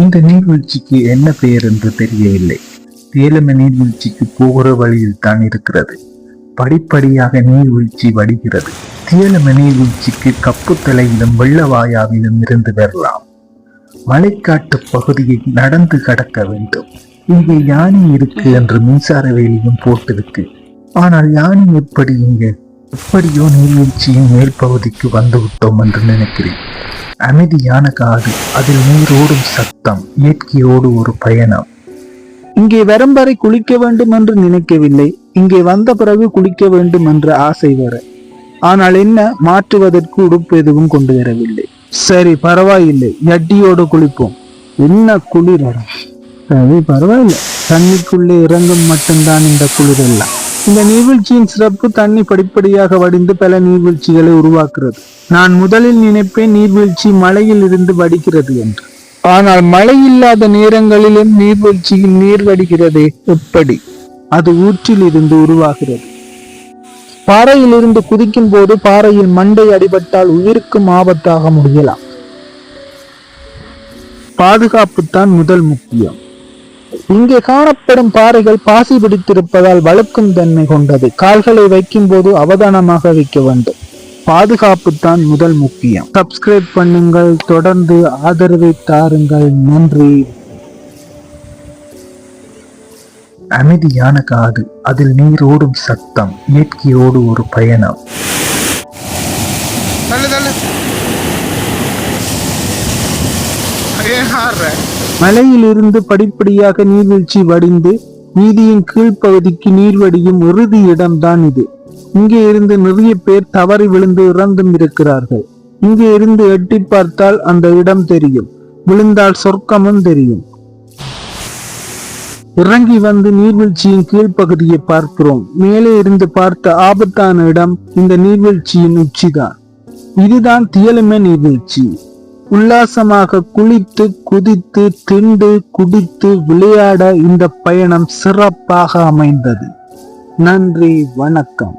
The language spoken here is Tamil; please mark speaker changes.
Speaker 1: இந்த நீர்வீழ்ச்சிக்கு என்ன பெயர் என்று தெரியவில்லை. தேலம நீர்வீழ்ச்சிக்கு போகிற வழியில் தான் இருக்கிறது. படிப்படியாக நீர்வீழ்ச்சி வடிகிறது. தேலம நீர்வீழ்ச்சிக்கு கப்புத்தலையிலும் வெள்ளவாயாவிலும் இருந்து வரலாம். மலைக்காட்டு பகுதியை நடந்து கடக்க வேண்டும். இங்கே யானை இருக்கு என்று மின்சார வேலியும் போட்டிருக்கு. ஆனால் யானை எப்படியோ நீர்வீழ்ச்சியின் மேல் பகுதிக்கு வந்து விட்டோம் என்று நினைக்கிறேன். அமைதியான காடு, அதில் நீரோடும் சத்தம், இயற்கையோடு ஒரு பயணம்.
Speaker 2: இங்கே வரும் வரை குளிக்க வேண்டும் என்று நினைக்கவில்லை. இங்கே வந்த பிறகு குளிக்க வேண்டும் என்ற ஆசை வர. ஆனால் என்ன, மாற்றுவதற்கு உடுப்பு எதுவும் கொண்டு வரவில்லை. சரி, பரவாயில்லை, யட்டியோடு குளிப்போம். என்ன குளிர்! சரி, பரவாயில்லை, தண்ணிக்குள்ளே இறங்கும் மட்டும்தான் இந்த குளிர் எல்லாம். இந்த நீர்வீழ்ச்சியின் சிறப்பு தண்ணி படிப்படியாக வடிந்து பல நீர்வீழ்ச்சிகளை உருவாக்குறது. நான் முதலில் நினைப்பேன் நீர்வீழ்ச்சி மலையில் இருந்து வடிகிறது என்று. ஆனால் மழை இல்லாத நேரங்களிலும் நீர்வீழ்ச்சியில் நீர் வடிகிறதே எப்படி? அது ஊற்றில் இருந்து உருவாகிறது. பாறையில் இருந்து குதிக்கும் போது பாறையில் மண்டை அடிபட்டால் உயிருக்கும் ஆபத்தாக முடியலாம். பாதுகாப்பு தான் முதல் முக்கியம். இங்கே காணப்படும் பாறைகள் பாசி பிடித்திருப்பதால் வழுக்கும் தன்மை கொண்டது. கால்களை வைக்கும் போது அவதானமாக வைக்க வேண்டும். பாதுகாப்பு தான் முதல் முக்கியம். சப்ஸ்கிரைப் பண்ணுங்கள், தொடர்ந்து ஆதரவை தாருங்கள். நன்றி.
Speaker 1: அமைதியான காடு, அதில் நீரோடும் சத்தம், இயற்கையோடு ஒரு பயணம்.
Speaker 2: மலையில் இருந்து படிப்படியாக நீர்வீழ்ச்சி வடிந்து வீதியின் கீழ்ப்பகுதிக்கு நீர் வடியும் இறுதி இடம்தான் இது. இங்கே இருந்து நிறைய பேர் தவறி விழுந்து இறந்தும் இருக்கிறார்கள். இங்கே இருந்து எட்டி பார்த்தால் அந்த இடம் தெரியும். விழுந்தால் சொர்க்கமும் தெரியும். இறங்கி வந்து நீர்வீழ்ச்சியின் கீழ்ப்பகுதியை பார்க்கிறோம். மேலே இருந்து பார்த்த ஆபத்தான இடம் இந்த நீர்வீழ்ச்சியின் உச்சிதான். இதுதான் தியலம நீர்வீழ்ச்சி. உல்லாசமாக குளித்து, குதித்து, திண்டு, குடித்து, விளையாட இந்த பயணம் சிறப்பாக அமைந்தது. நன்றி, வணக்கம்.